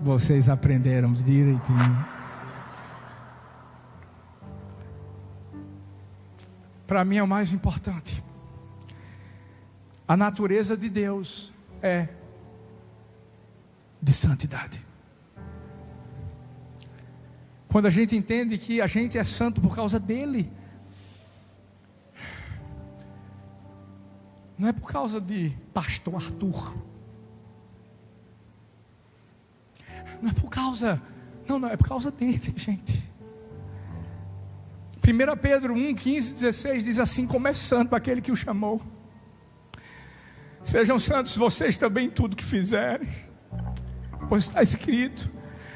vocês aprenderam direitinho. Para mim é o mais importante. A natureza de Deus é de santidade. Quando a gente entende que a gente é santo por causa dele, não é por causa de pastor Arthur, não é por causa, não, é por causa dele, gente. 1 Pedro 1, 15, 16 diz assim: como é santo aquele que o chamou, sejam santos vocês também em tudo que fizerem, pois está escrito: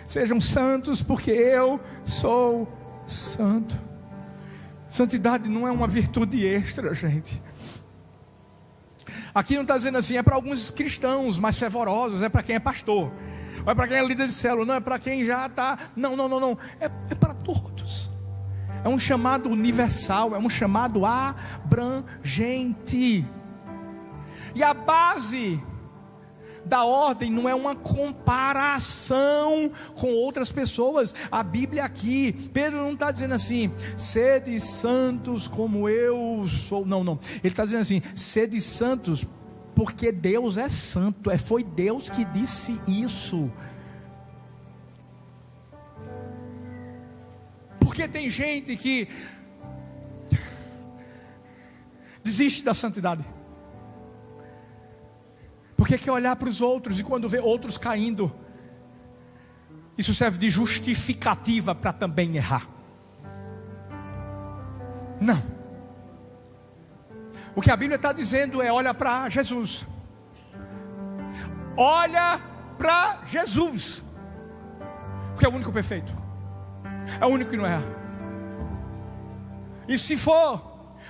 sejam santos porque eu sou santo. Santidade não é uma virtude extra, gente. Aqui não está dizendo assim, é para alguns cristãos mais fervorosos, é para quem é pastor, ou é para quem é líder de célula, não, é para quem já está, não, é para todos. É um chamado universal, é um chamado abrangente. E a base da ordem não é uma comparação com outras pessoas. A Bíblia aqui, Pedro não está dizendo assim, sede santos como eu sou, não, ele está dizendo assim, sede santos porque Deus é santo, foi Deus que disse isso. Porque tem gente que desiste da santidade, porque quer olhar para os outros, e quando vê outros caindo, isso serve de justificativa para também errar. Não. O que a Bíblia está dizendo é: olha para Jesus. Olha para Jesus, porque é o único perfeito, é o único que não erra. E se for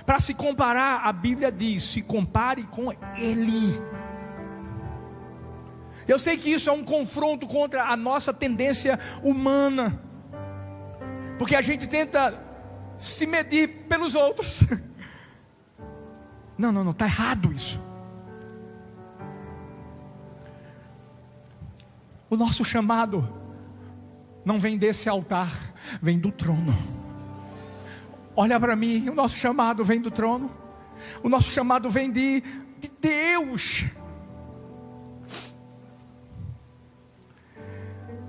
para se comparar, a Bíblia diz: se compare com Ele. Eu sei que isso é um confronto contra a nossa tendência humana, porque a gente tenta se medir pelos outros. Não, está errado isso. O nosso chamado não vem desse altar, vem do trono. Olha para mim, o nosso chamado vem do trono. O nosso chamado vem de Deus.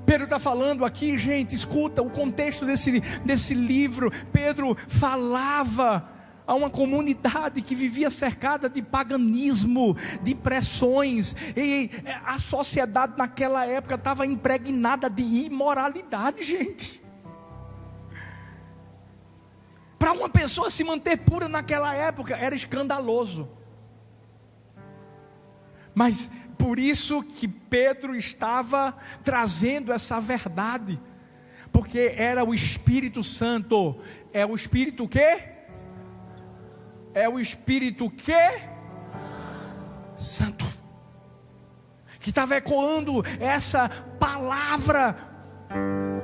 Pedro está falando aqui, gente, escuta o contexto desse livro. Pedro falava a uma comunidade que vivia cercada de paganismo, de pressões, e a sociedade naquela época estava impregnada de imoralidade, gente. Para uma pessoa se manter pura naquela época era escandaloso. Mas por isso que Pedro estava trazendo essa verdade, porque era o Espírito Santo. É o Espírito quê? É o Espírito quê? Santo, que estava ecoando essa palavra,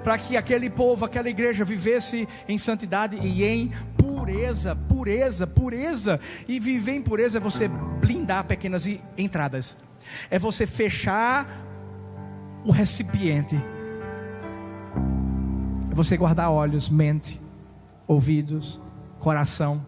para que aquele povo, aquela igreja vivesse em santidade e em pureza. E viver em pureza é você blindar pequenas entradas, é você fechar o recipiente, é você guardar olhos, mente, ouvidos, coração,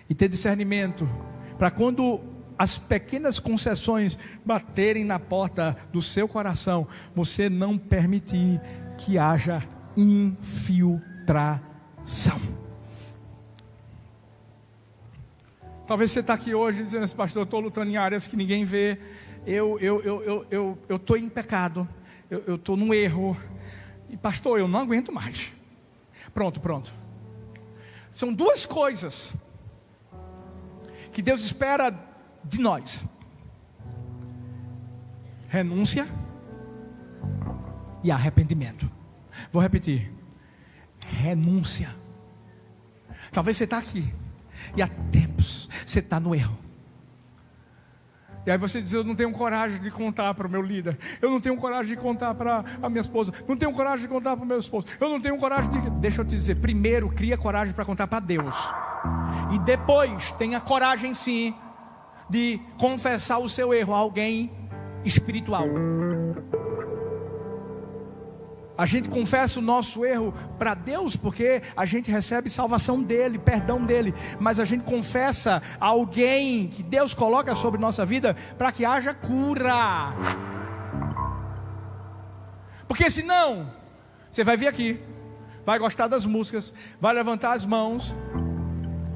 e ter discernimento, para quando as pequenas concessões baterem na porta do seu coração, você não permitir que haja infiltração. Talvez você está aqui hoje dizendo assim: pastor, eu estou lutando em áreas que ninguém vê, eu estou em pecado, eu estou no erro, e pastor, eu não aguento mais. Pronto. São duas coisas que Deus espera de nós: renúncia e arrependimento. Vou repetir: renúncia. Talvez você está aqui e há tempos você está no erro, e aí você diz: eu não tenho coragem de contar para o meu líder, eu não tenho coragem de contar para a minha esposa, não tenho coragem de contar para o meu esposo, eu não tenho coragem de... Deixa eu te dizer, primeiro cria coragem para contar para Deus, e depois tenha coragem sim de confessar o seu erro a alguém espiritual. A gente confessa o nosso erro para Deus porque a gente recebe salvação dele, perdão dele, mas a gente confessa a alguém que Deus coloca sobre nossa vida para que haja cura. Porque senão você vai vir aqui, vai gostar das músicas, vai levantar as mãos,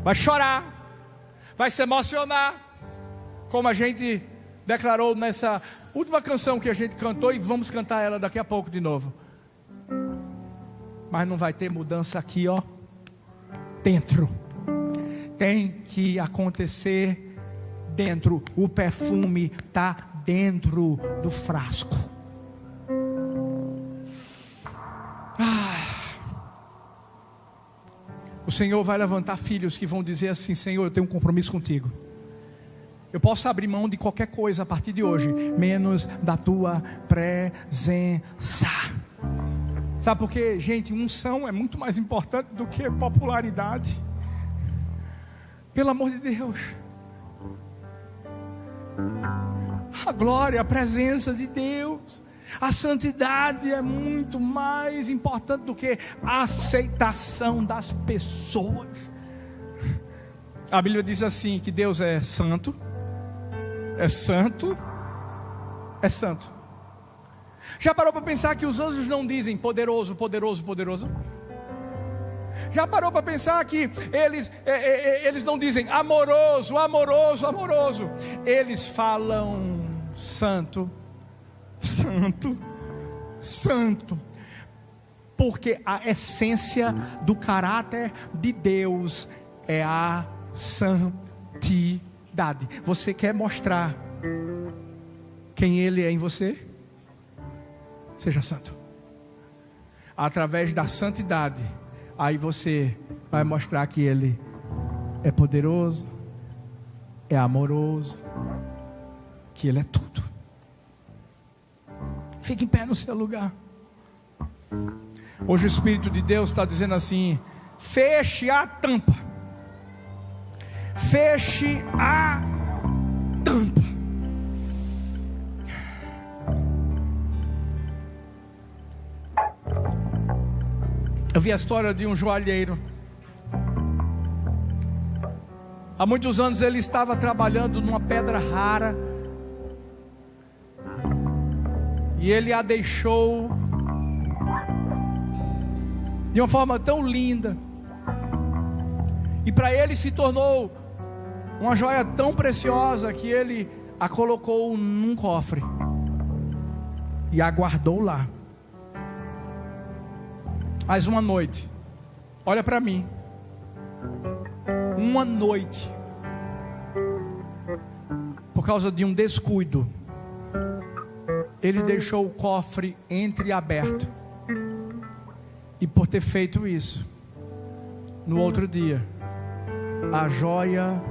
vai chorar, vai se emocionar, como a gente declarou nessa última canção que a gente cantou, e vamos cantar ela daqui a pouco de novo. Mas não vai ter mudança aqui, ó, dentro. Tem que acontecer dentro. O perfume está dentro do frasco. O Senhor vai levantar filhos que vão dizer assim: Senhor, eu tenho um compromisso contigo. Eu posso abrir mão de qualquer coisa a partir de hoje, menos da tua presença. Sabe por quê? Gente, unção é muito mais importante do que popularidade. Pelo amor de Deus. A glória, a presença de Deus, a santidade é muito mais importante do que a aceitação das pessoas. A Bíblia diz assim, que Deus é santo, é santo, é santo. Já parou para pensar que os anjos não dizem poderoso, poderoso, poderoso? Já parou para pensar que eles não dizem amoroso, amoroso, amoroso? Eles falam santo, santo, santo. Porque a essência do caráter de Deus é a santidade. Você quer mostrar quem Ele é em você? Seja santo. Através da santidade, aí você vai mostrar que Ele é poderoso, é amoroso, que Ele é tudo. Fique em pé no seu lugar. Hoje o Espírito de Deus está dizendo assim: feche a tampa. Feche a tampa. Eu vi a história de um joalheiro. Há muitos anos ele estava trabalhando numa pedra rara, e ele a deixou de uma forma tão linda, e para ele se tornou uma joia tão preciosa, que ele a colocou num cofre e a guardou lá. Mas uma noite, olha para mim, uma noite, por causa de um descuido, ele deixou o cofre entreaberto. E por ter feito isso, no outro dia, a joia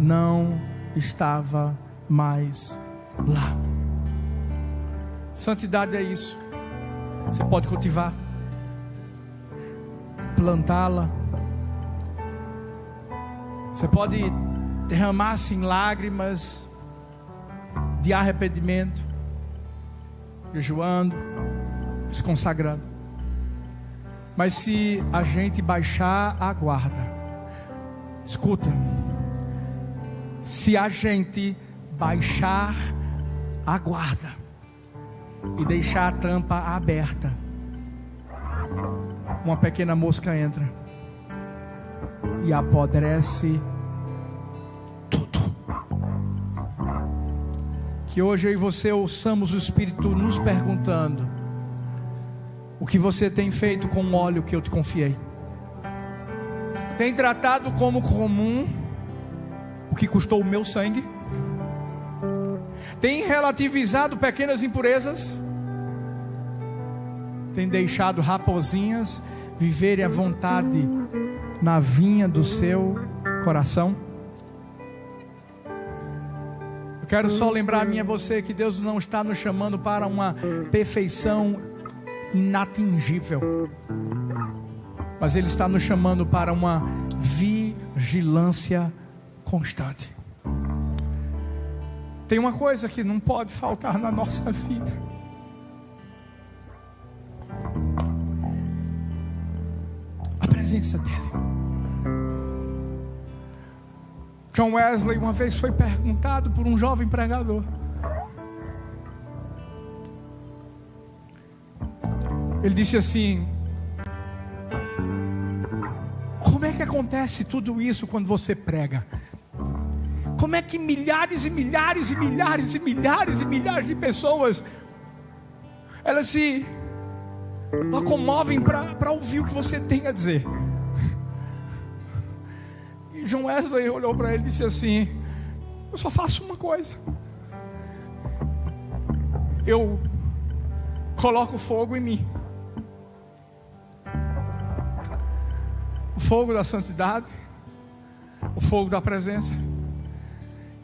não estava mais lá. Santidade é isso. Você pode cultivar, plantá-la. Você pode derramar-se em lágrimas de arrependimento, jejuando, se consagrando. Mas se a gente baixar a guarda, escuta, se a gente baixar a guarda e deixar a tampa aberta, uma pequena mosca entra e apodrece tudo. Que hoje eu e você ouçamos o Espírito nos perguntando: o que você tem feito com o óleo que eu te confiei? Tem tratado como comum o que custou o meu sangue? Tem relativizado pequenas impurezas? Tem deixado raposinhas viverem à vontade na vinha do seu coração? Eu quero só lembrar a mim e a você que Deus não está nos chamando para uma perfeição inatingível, mas Ele está nos chamando para uma vigilância constante. Tem uma coisa que não pode faltar na nossa vida: a presença dEle. John Wesley uma vez foi perguntado por um jovem pregador: ele disse assim: como é que acontece tudo isso quando você prega? Como é que milhares e milhares e milhares e milhares e milhares de pessoas, elas se locomovem para ouvir o que você tem a dizer? E John Wesley olhou para ele e disse assim: eu só faço uma coisa, eu coloco fogo em mim, o fogo da santidade, o fogo da presença.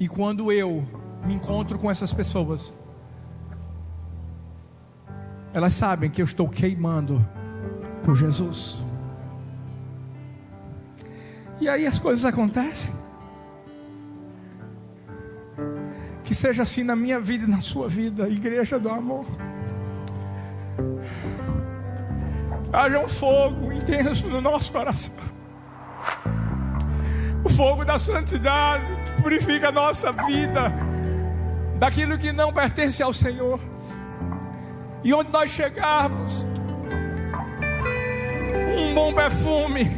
E quando eu me encontro com essas pessoas, elas sabem que eu estou queimando por Jesus. E aí as coisas acontecem. Que seja assim na minha vida e na sua vida, igreja do amor. Haja um fogo intenso no nosso coração. O fogo da santidade purifica a nossa vida daquilo que não pertence ao Senhor. E onde nós chegarmos, um bom perfume,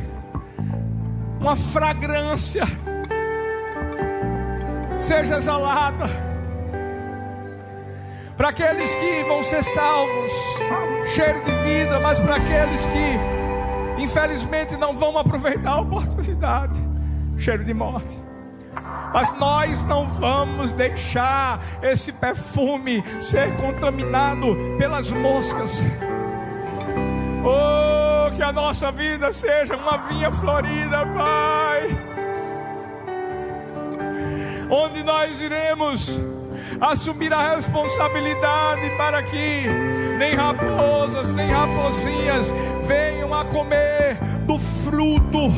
uma fragrância seja exalada para aqueles que vão ser salvos, cheiro de vida, mas para aqueles que infelizmente não vão aproveitar a oportunidade, cheiro de morte. Mas nós não vamos deixar esse perfume ser contaminado pelas moscas. Oh, que a nossa vida seja uma vinha florida, Pai, onde nós iremos assumir a responsabilidade para que nem raposas, nem raposinhas venham a comer do fruto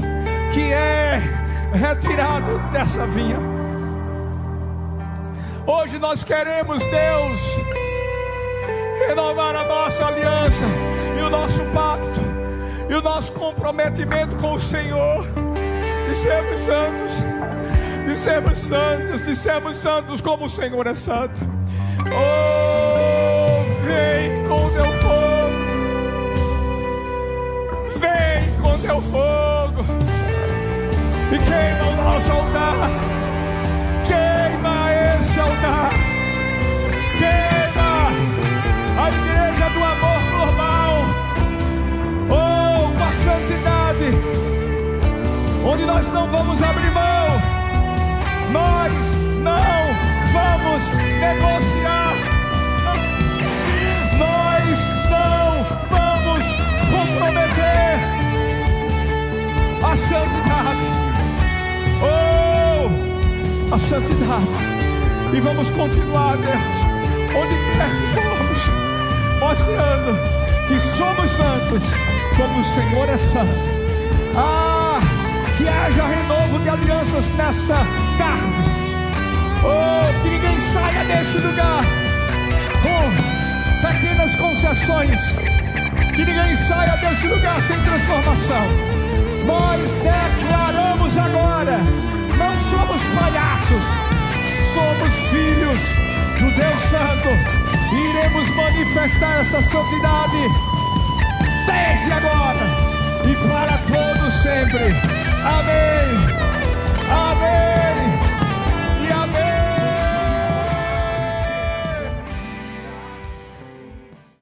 que é retirado dessa vinha. Hoje nós queremos, Deus, renovar a nossa aliança e o nosso pacto e o nosso comprometimento com o Senhor, de sermos santos, de sermos santos, de sermos santos como o Senhor é santo. Oh, vem com teu fogo, vem com teu fogo e queima o nosso altar, queima esse altar, queima a igreja do amor normal, oh, com a santidade, onde nós não vamos abrir mão, nós não vamos negociar, nós não vamos comprometer a santidade, oh, a santidade, e vamos continuar, Deus, onde quer que formos, mostrando que somos santos como o Senhor é santo. Ah, que haja renovo de alianças nessa tarde. Oh, que ninguém saia desse lugar com pequenas concessões, que ninguém saia desse lugar sem transformação. Nós declaramos agora: não somos palhaços, somos filhos do Deus Santo, e iremos manifestar essa santidade desde agora e para todos sempre. Amém.